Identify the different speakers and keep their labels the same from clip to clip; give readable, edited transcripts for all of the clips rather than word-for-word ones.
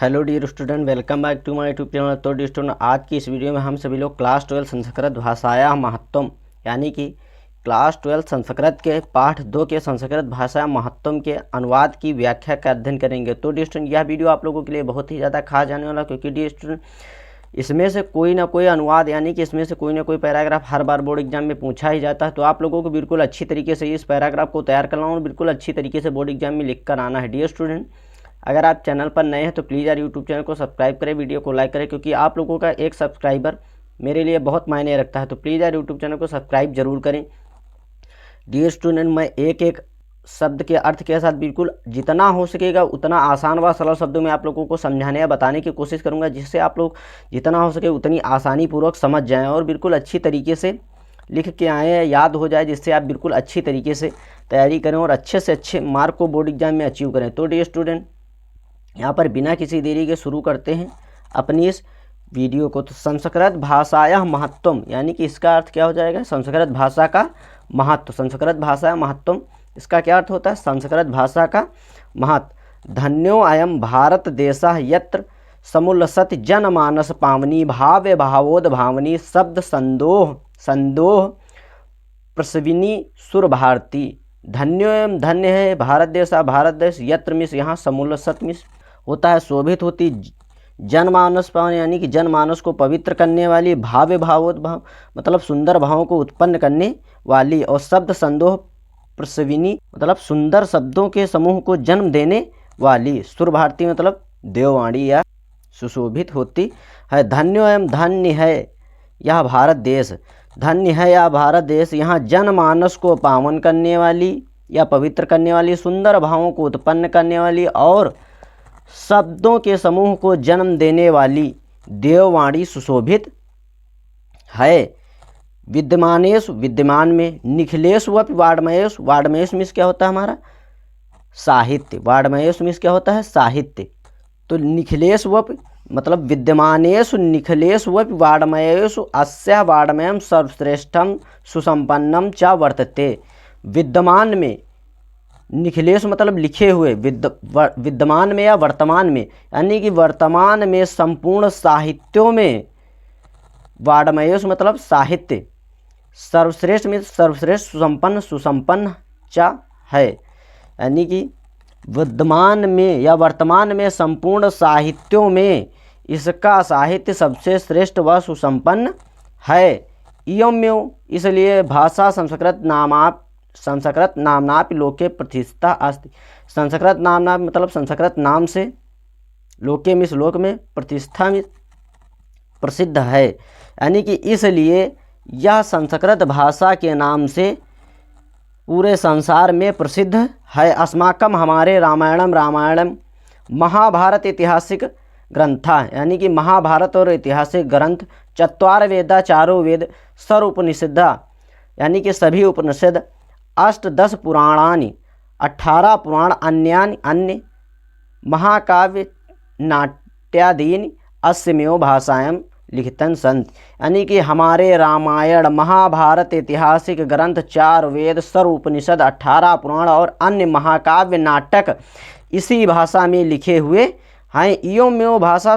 Speaker 1: Hello dear student, welcome back to my YouTube channel. तो dear student, आज की इस वीडियो में हम सभी लोग क्लास 12 संस्कृत भाषाया महत्वम यानी कि क्लास 12 संस्कृत के पाठ 2 के संस्कृत भाषा महत्वम के अनुवाद की व्याख्या का अध्ययन करेंगे। तो डियर स्टूडेंट, यह वीडियो आप लोगों के लिए बहुत ही ज़्यादा खास जाने वाला, क्योंकि डियर स्टूडेंट इसमें से कोई ना कोई अनुवाद यानी कि इसमें से कोई ना कोई पैराग्राफ हर बार बोर्ड एग्जाम में पूछा ही जाता है। तो आप लोगों को बिल्कुल अच्छी तरीके से इस पैराग्राफ को तैयार करना और बिल्कुल अच्छी तरीके से बोर्ड एग्जाम में लिख कर आना है। डियर स्टूडेंट, अगर आप चैनल पर नए हैं तो प्लीज़ यार यूट्यूब चैनल को सब्सक्राइब करें, वीडियो को लाइक करें, क्योंकि आप लोगों का एक सब्सक्राइबर मेरे लिए बहुत मायने रखता है। तो प्लीज़ यार यूट्यूब चैनल को सब्सक्राइब जरूर करें। डियर स्टूडेंट, मैं एक एक शब्द के अर्थ के साथ बिल्कुल जितना हो सकेगा उतना आसान व सरल शब्दों में आप लोगों को समझाने या बताने की कोशिश करूँगा, जिससे आप लोग जितना हो सके उतनी आसानी पूर्वक समझ जाएँ और बिल्कुल अच्छी तरीके से लिख के आएँ, याद हो जाए, जिससे आप बिल्कुल अच्छी तरीके से तैयारी करें और अच्छे से अच्छे मार्क को बोर्ड एग्जाम में अचीव करें। तो डियर स्टूडेंट, यहाँ पर बिना किसी देरी के शुरू करते हैं अपनी इस वीडियो को। तो संस्कृत भाषाया महत्वम यानी कि इसका अर्थ क्या हो जाएगा? संस्कृत भाषा का महत्व। संस्कृत भाषा महत्वम, इसका क्या अर्थ होता है? संस्कृत भाषा का महत्व। धन्यो अयम भारत देशः यत्र समुल्लसति जनमानस पावनी भाव्य भावोद भावनी शब्द संदोह संदोह प्रसविनी सुर भारती। धन्यो एवं धन्य है भारत देश, भारत देश, यत्र मिस यहाँ समुल्लसत मिस होता है शोभित होती, जनमानस पावन यानी कि जनमानस को पवित्र करने वाली, भाव्य भावोद्भाव मतलब सुंदर भावों को उत्पन्न करने वाली, और शब्द संदोह प्रसविनी मतलब सुंदर शब्दों के समूह को जन्म देने वाली, सुर भारती मतलब देववाणी या सुशोभित होती है। धन्यो एवं धन्य है यह भारत देश, धन्य है यह भारत देश, यहाँ जनमानस को पावन करने वाली या पवित्र करने वाली, सुंदर भावों को उत्पन्न करने वाली और शब्दों के समूह को जन्म देने वाली देववाणी सुशोभित है। विद्यमानेषु विद्यमान में, निखिलेषु वपि वाड्मयेषु, वाड्मयेषु में क्या होता है हमारा? साहित्य। वाड्मयेषु में क्या होता है? साहित्य। तो निखिलेषु वपि मतलब विद्यमानेषु निखिलेषु वपि वाड्मयेषु अस्या वाड्मयं सर्वश्रेष्ठम सुसंपन्नम च वर्तते। विद्यमान में, निखिलेश मतलब लिखे हुए, विद्यमान में या वर्तमान में यानी कि वर्तमान में संपूर्ण साहित्यों में, वाड्मयेषु मतलब साहित्य, सर्वश्रेष्ठ में सर्वश्रेष्ठ, सुसंपन्न सुसंपन्न च है यानी कि विद्यमान में या वर्तमान में संपूर्ण साहित्यों में इसका साहित्य सबसे श्रेष्ठ व सुसंपन्न है। इयमेव इसलिए भाषा संस्कृत नामनापि लोके प्रतिष्ठा अस्ति। संस्कृत नामना मतलब संस्कृत नाम से, लोके में इस लोक में, प्रतिष्ठा में प्रसिद्ध है यानी कि इसलिए यह संस्कृत भाषा के नाम से पूरे संसार में प्रसिद्ध है। अस्माकम हमारे रामायणम महाभारत ऐतिहासिक ग्रंथा यानी कि महाभारत और ऐतिहासिक ग्रंथ, चत्वार वेदा चारों वेद, सर्व उपनिषदा यानी कि सभी उपनिषद, अष्टदश पुराणानि 18 पुराण, अन्यानि अन्य, महाकाव्य नाट्यादीनि अस्यमेव भाषायां लिखितं सन्ति यानी कि हमारे रामायण, महाभारत ऐतिहासिक ग्रंथ, 4 वेद, सर्व उपनिषद, 18 पुराण और अन्य महाकाव्य नाटक इसी भाषा में लिखे हुए हैं। इयमेव भाषा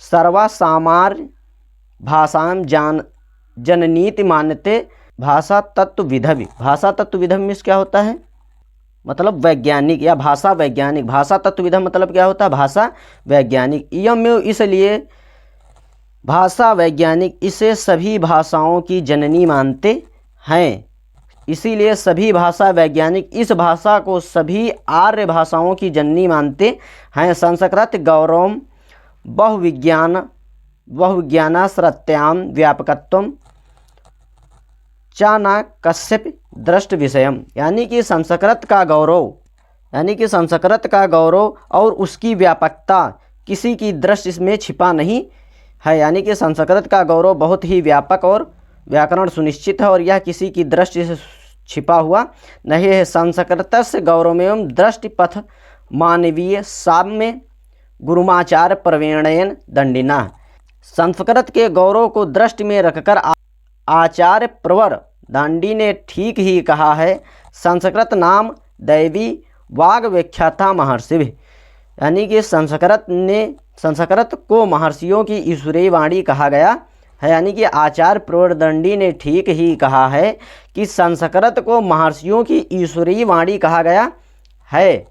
Speaker 1: सर्वसामान्य भाषां जननीति मान्यते। भाषा तत्वविधि, भाषा तत्वविधि में क्या होता है? मतलब वैज्ञानिक या भाषा वैज्ञानिक। भाषा तत्वविधि मतलब क्या होता है? भाषा वैज्ञानिक। इयमेव इसलिए भाषा वैज्ञानिक इसे सभी भाषाओं की जननी मानते हैं, इसीलिए सभी भाषा वैज्ञानिक इस भाषा को सभी आर्य भाषाओं की जननी मानते हैं। संस्कृत गौरवम बहुविज्ञानाश्रत्याम व्यापकत्वम च न कश्चित् दृष्ट विषयम यानी कि संस्कृत का गौरव यानी कि संस्कृत का गौरव और उसकी व्यापकता किसी की दृष्टि इसमें छिपा नहीं है यानी कि संस्कृत का गौरव बहुत ही व्यापक और व्याकरण सुनिश्चित है और यह किसी की दृष्टि से छिपा हुआ नहीं है। संस्कृतस्य गौरवमेव दृष्टिपथ मानवीय साम्य गुरुमाचार्य प्रवीणेन दंडिना। संस्कृत के गौरव को दृष्टि में रखकर आचार्य प्रवर दांडी ने ठीक ही कहा है। संस्कृत नाम दैवी वाग व्याख्याता महर्षि। यानी कि संस्कृत को महर्षियों की ईश्वरीय वाणी कहा गया है। यानी कि आचार्य प्रोदंडी ने ठीक ही कहा है कि संस्कृत को महर्षियों की ईश्वरीय वाणी कहा गया है।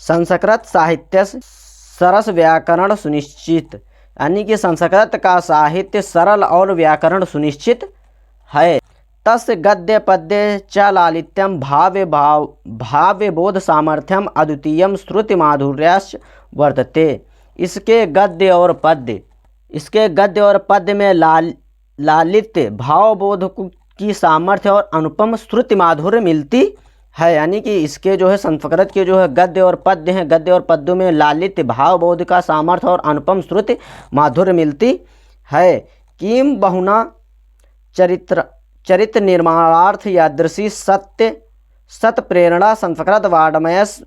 Speaker 1: संस्कृत साहित्य सरस व्याकरण सुनिश्चित, यानी कि संस्कृत का साहित्य सरल और व्याकरण सुनिश्चित है। तस्य गद्य पद्य च लालित्यम भाव्य बोध सामर्थ्यम अद्वितीयम श्रुति माधुर्याश्च वर्तते। इसके गद्य और पद्य में लालित्य, भावबोध की सामर्थ्य और अनुपम श्रुति माधुर्य मिलती है। यानी कि इसके जो है संस्कृत के जो है गद्य और पद्य हैं, गद्य और पद्यों में लालित्य, भावबोध का सामर्थ्य और अनुपम श्रुति माधुर्य मिलती है। किम बहुना चरित्र निर्माणार्थ यादृशी सत प्रेरणा संस्कृत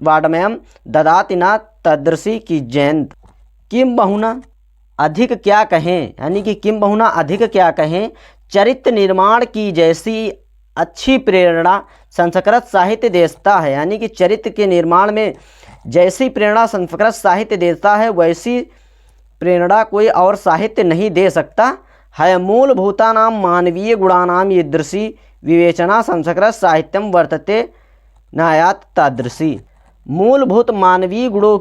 Speaker 1: वाड्मयम ददाति न तदृशी की जयंत। किम बहुना अधिक क्या कहें, यानी कि किम बहुना अधिक क्या कहें, चरित्र निर्माण की जैसी अच्छी प्रेरणा संस्कृत साहित्य देता है। यानी कि चरित्र के निर्माण में जैसी प्रेरणा संस्कृत साहित्य देता है वैसी प्रेरणा कोई और साहित्य नहीं दे सकता है। मूलभूतानां मानवीय गुणानां ईदृशी विवेचना संस्कृत साहित्यम वर्तते नायात तादृशी। मूलभूत मानवीय गुणों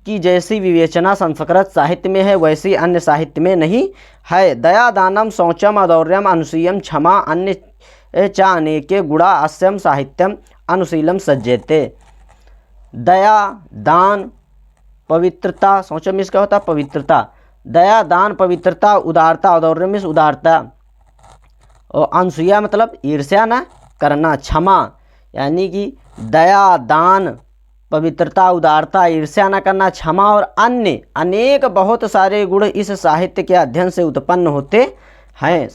Speaker 1: की जैसी विवेचना संस्कृत साहित्य में है वैसी अन्य साहित्य में नहीं है। दया दानम शौचम अदौर्यम अनुसूयम क्षमा अन्य च अनेके गुणा अस्यम साहित्यम अनुशीलम सज्जते। दया दान पवित्रता, शौचम इसका होता पवित्रता, दया दान पवित्रता, उदारता औदार्य में उदारता, और अनसूया मतलब ईर्ष्या न करना, क्षमा यानी कि दया दान पवित्रता उदारता ईर्ष्या न करना, क्षमा और अन्य अनेक बहुत सारे गुण इस साहित्य के अध्ययन से उत्पन्न होते हैं।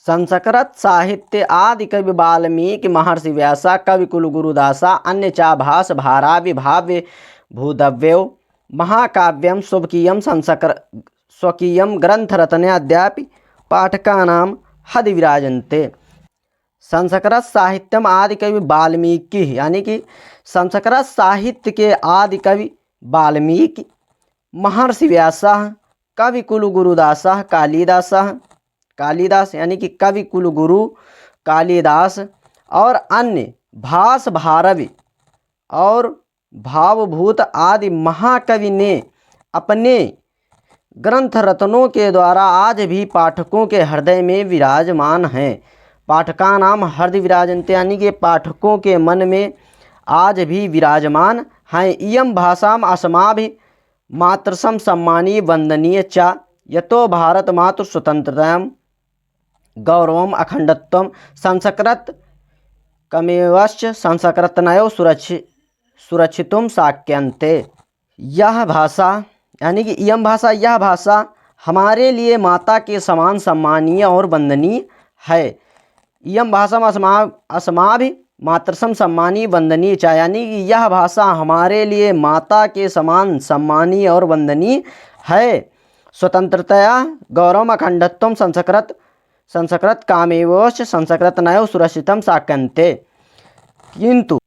Speaker 1: संस्कृत साहित्य आदि कवि वाल्मीकि महर्षि व्यासा कवि कुल गुरुदासा अन्य चाभास भारावि भाव्य भूदव्यो महाकाव्यम स्वकीयम स्वकीयम ग्रंथ रत्नाद्यापि पाठकानां हदि विराजन्ते। संस्कृत साहित्यम आदि कवि वाल्मीकि, यानी कि संस्कृत साहित्य के आदि कवि वाल्मीकि, महर्षि व्यासः, कवि कुल गुरुदासः कालिदास यानी कि कवि कुल गुरु कालिदास और अन्य भास भारवी और भावभूत आदि महाकवि ने अपने ग्रंथ रत्नों के द्वारा आज भी पाठकों के हृदय में विराजमान हैं। पाठका नाम हृदय विराजन्ते, यानी कि पाठकों के मन में आज भी विराजमान हैं। इयं भाषाम अस्माभिः मातृसम सम्मानीय वंदनीय च यतो भारत मातृ स्वतंत्रतायां गौरवम अखंडत्वम संस्कृत कमेवश्च संस्कृतनयो सुरक्षितुम साक्यन्ते। यह भाषा यानी कि इयं भाषा, यह भाषा हमारे लिए माता के समान सम्मानीय और वंदनीय है। इयं भाषा अस्माभिः मातृसम सम्मानीय वंदनीय च, यानी कि यह भाषा हमारे लिए माता के समान सम्मानीय और वंदनीय है। स्वतंत्रतया गौरवम अखंडत्वम संस्कृत कामेवश्च संस्कृतनयो सुरक्षितम साक्यन्ते। किंतु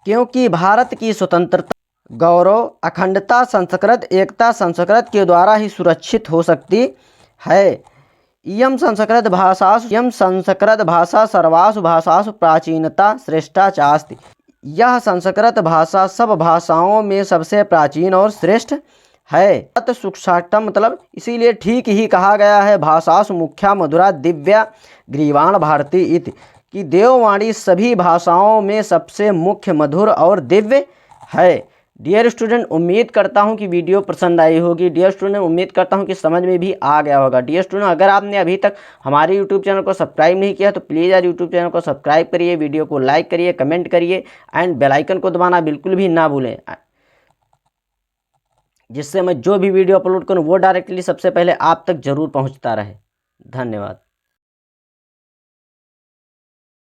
Speaker 1: क्योंकि भारत की स्वतंत्रता गौरव अखंडता संस्कृत एकता संस्कृत के द्वारा ही सुरक्षित हो सकती है। इयं संस्कृत भाषा सर्वासु भाषासु प्राचीनता श्रेष्ठा चास्ति। यह संस्कृत भाषा सब भाषाओं में सबसे प्राचीन और श्रेष्ठ है। तत् सुक्षाटम मतलब इसीलिए ठीक ही कहा गया है भाषासु मुख्या मधुरा दिव्या ग्रीवाण भारती इति, कि देववाणी सभी भाषाओं में सबसे मुख्य मधुर और दिव्य है। डियर स्टूडेंट, उम्मीद करता हूं कि वीडियो पसंद आई होगी। डियर स्टूडेंट, उम्मीद करता हूं कि समझ में भी आ गया होगा। डियर स्टूडेंट, अगर आपने अभी तक हमारे यूट्यूब चैनल को सब्सक्राइब नहीं किया तो प्लीज़ यार यूट्यूब चैनल को सब्सक्राइब करिए, वीडियो को लाइक करिए, कमेंट करिए एंड बेल आइकन को दबाना बिल्कुल भी ना भूलें, जिससे मैं जो भी वीडियो अपलोड करूँ वो डायरेक्टली सबसे पहले आप तक जरूर पहुँचता रहे। धन्यवाद।